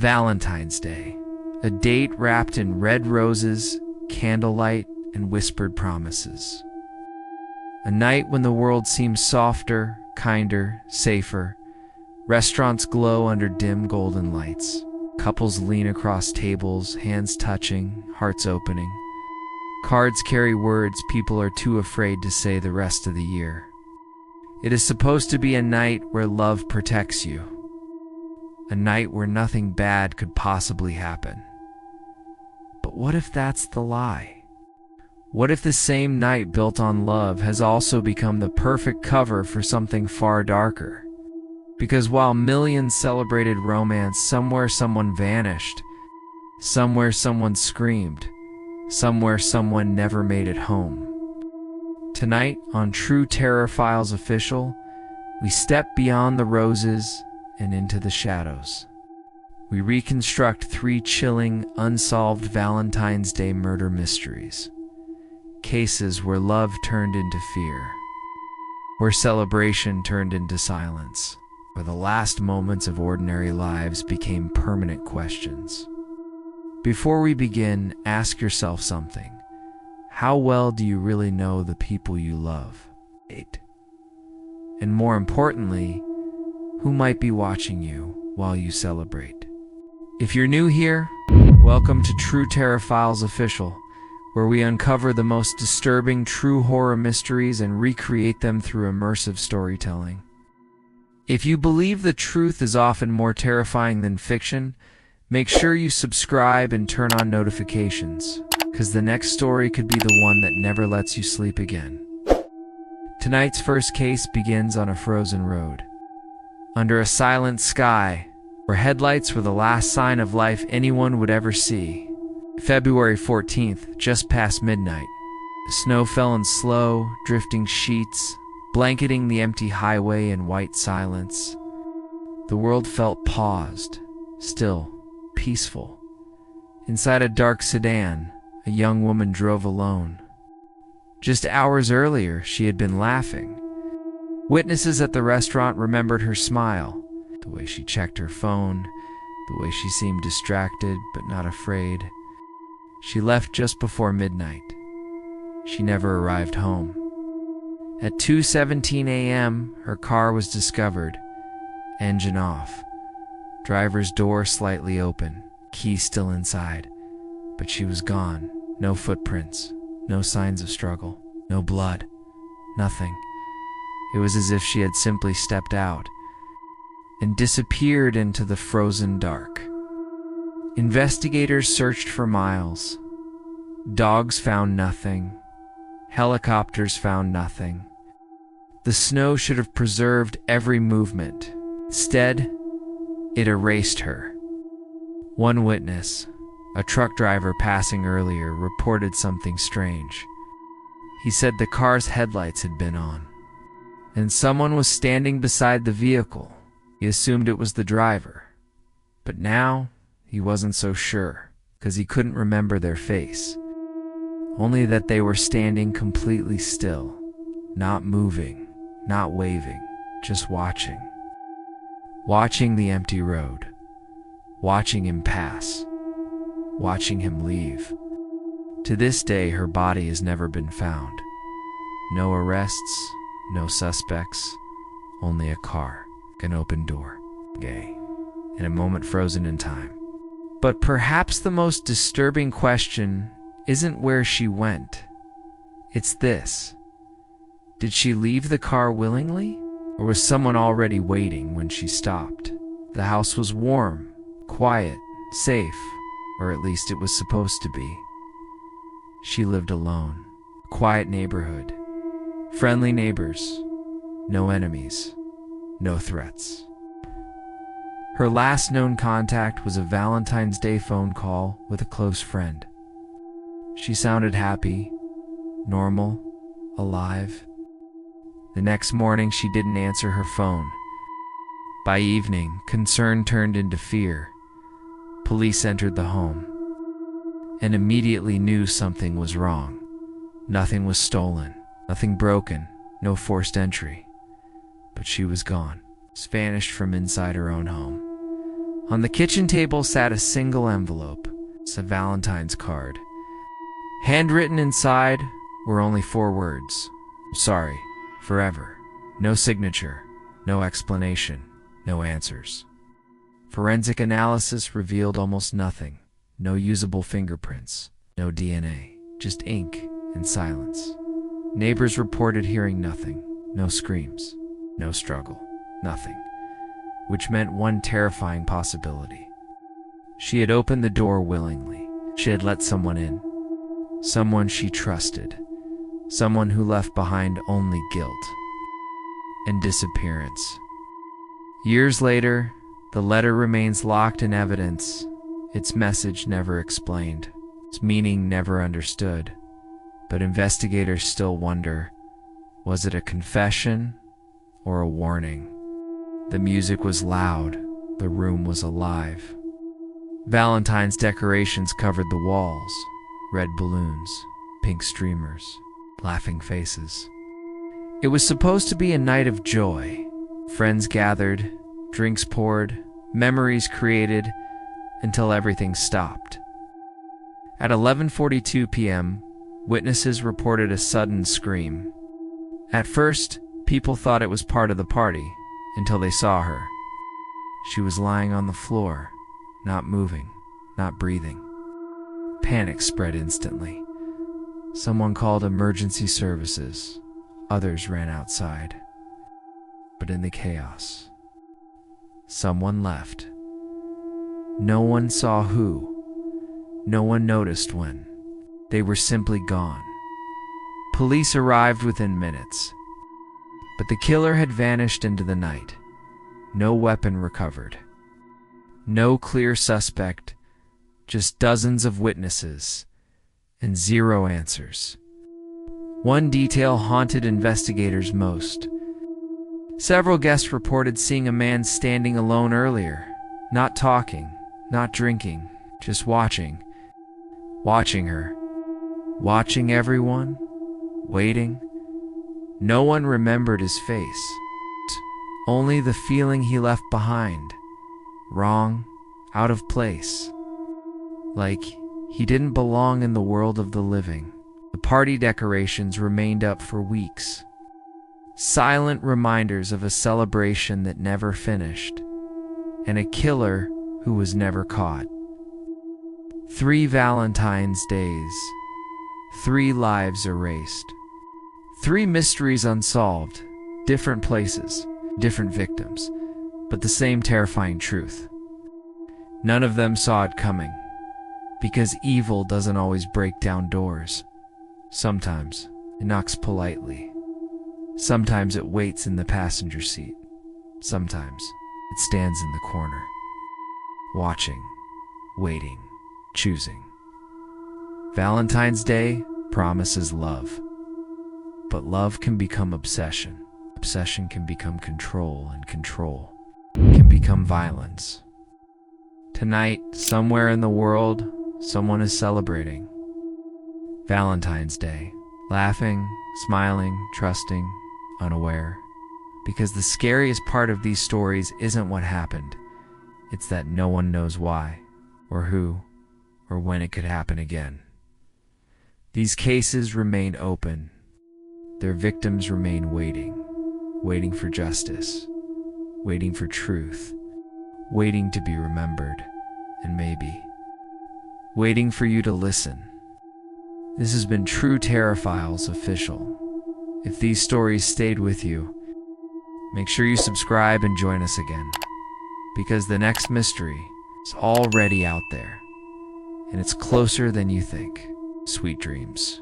Valentine's Day, a date wrapped in red roses, candlelight, and whispered promises. A night when the world seems softer, kinder, safer. Restaurants glow under dim golden lights. Couples lean across tables, hands touching, hearts opening. Cards carry words people are too afraid to say the rest of the year. It is supposed to be a night where love protects you. A night where nothing bad could possibly happen. But what if that's the lie? What if the same night built on love has also become the perfect cover for something far darker? Because while millions celebrated romance, somewhere someone vanished, somewhere someone screamed, somewhere someone never made it home. Tonight on True Terror Files Official, we step beyond the roses and into the shadows. We reconstruct 3 chilling, unsolved Valentine's Day murder mysteries. Cases where love turned into fear, where celebration turned into silence, where the last moments of ordinary lives became permanent questions. Before we begin, ask yourself something. How well do you really know the people you love? And more importantly, who might be watching you while you celebrate? If you're new here, welcome to True Terror Files Official, where we uncover the most disturbing true horror mysteries and recreate them through immersive storytelling. If you believe the truth is often more terrifying than fiction, make sure you subscribe and turn on notifications, because the next story could be the one that never lets you sleep again. Tonight's first case begins on a frozen road, under a silent sky, where headlights were the last sign of life anyone would ever see. February 14th, just past midnight. The snow fell in slow, drifting sheets, blanketing the empty highway in white silence. The world felt paused, still, peaceful. Inside a dark sedan, a young woman drove alone. Just hours earlier, she had been laughing. Witnesses at the restaurant remembered her smile, the way she checked her phone, the way she seemed distracted but not afraid. She left just before midnight. She never arrived home. At 2:17 a.m., her car was discovered, engine off, driver's door slightly open, key still inside. But she was gone. No footprints, no signs of struggle, no blood, nothing. It was as if she had simply stepped out and disappeared into the frozen dark. Investigators searched for miles. Dogs found nothing. Helicopters found nothing. The snow should have preserved every movement. Instead, it erased her. One witness, a truck driver passing earlier, reported something strange. He said the car's headlights had been on, and someone was standing beside the vehicle. He assumed it was the driver. But now, he wasn't so sure, because he couldn't remember their face. Only that they were standing completely still, not moving, not waving, just watching. Watching the empty road. Watching him pass. Watching him leave. To this day, her body has never been found. No arrests, no suspects, only a car, an open door, gay, and a moment frozen in time. But perhaps the most disturbing question isn't where she went. It's this. Did she leave the car willingly? Or was someone already waiting when she stopped? The house was warm, quiet, safe, or at least it was supposed to be. She lived alone. A quiet neighborhood. Friendly neighbors. No enemies. No threats. Her last known contact was a Valentine's Day phone call with a close friend. She sounded happy, normal, alive. The next morning, she didn't answer her phone. By evening, concern turned into fear. Police entered the home and immediately knew something was wrong. Nothing was stolen, nothing broken, no forced entry. But she was gone, vanished from inside her own home. On the kitchen table sat a single envelope. It's a Valentine's card. Handwritten inside were only 4 words. Sorry, forever. No signature, no explanation, no answers. Forensic analysis revealed almost nothing. No usable fingerprints, no DNA, just ink and silence. Neighbors reported hearing nothing, no screams, no struggle, nothing, which meant one terrifying possibility. She had opened the door willingly. She had let someone in, someone she trusted, someone who left behind only guilt and disappearance. Years later, the letter remains locked in evidence, its message never explained, its meaning never understood. But investigators still wonder, was it a confession or a warning? The music was loud, the room was alive. Valentine's decorations covered the walls, red balloons, pink streamers, laughing faces. It was supposed to be a night of joy. Friends gathered, drinks poured, memories created, until everything stopped. At 11:42 p.m., witnesses reported a sudden scream. At first, people thought it was part of the party, until they saw her. She was lying on the floor, not moving, not breathing. Panic spread instantly. Someone called emergency services. Others ran outside. But in the chaos, someone left. No one saw who. No one noticed when. They were simply gone. Police arrived within minutes. But the killer had vanished into the night. No weapon recovered. No clear suspect. Just dozens of witnesses. And 0 answers. One detail haunted investigators most. Several guests reported seeing a man standing alone earlier, not talking, not drinking, just watching. Watching her. Watching everyone. Waiting. No one remembered his face. Only the feeling he left behind. Wrong, out of place. Like he didn't belong in the world of the living. The party decorations remained up for weeks. Silent reminders of a celebration that never finished. And a killer who was never caught. 3 Valentine's days. 3 lives erased. 3 mysteries unsolved. Different places, different victims, but the same terrifying truth. None of them saw it coming. Because evil doesn't always break down doors. Sometimes it knocks politely. Sometimes it waits in the passenger seat. Sometimes it stands in the corner. Watching, waiting, choosing. Valentine's Day promises love. But love can become obsession. Obsession can become control, and control can become violence. Tonight, somewhere in the world, someone is celebrating Valentine's Day, laughing, smiling, trusting, unaware. Because the scariest part of these stories isn't what happened. It's that no one knows why, or who, or when it could happen again. These cases remain open. Their victims remain waiting. Waiting for justice. Waiting for truth. Waiting to be remembered. And maybe waiting for you to listen. This has been True Terror Files Official. If these stories stayed with you, make sure you subscribe and join us again. Because the next mystery is already out there. And it's closer than you think. Sweet dreams.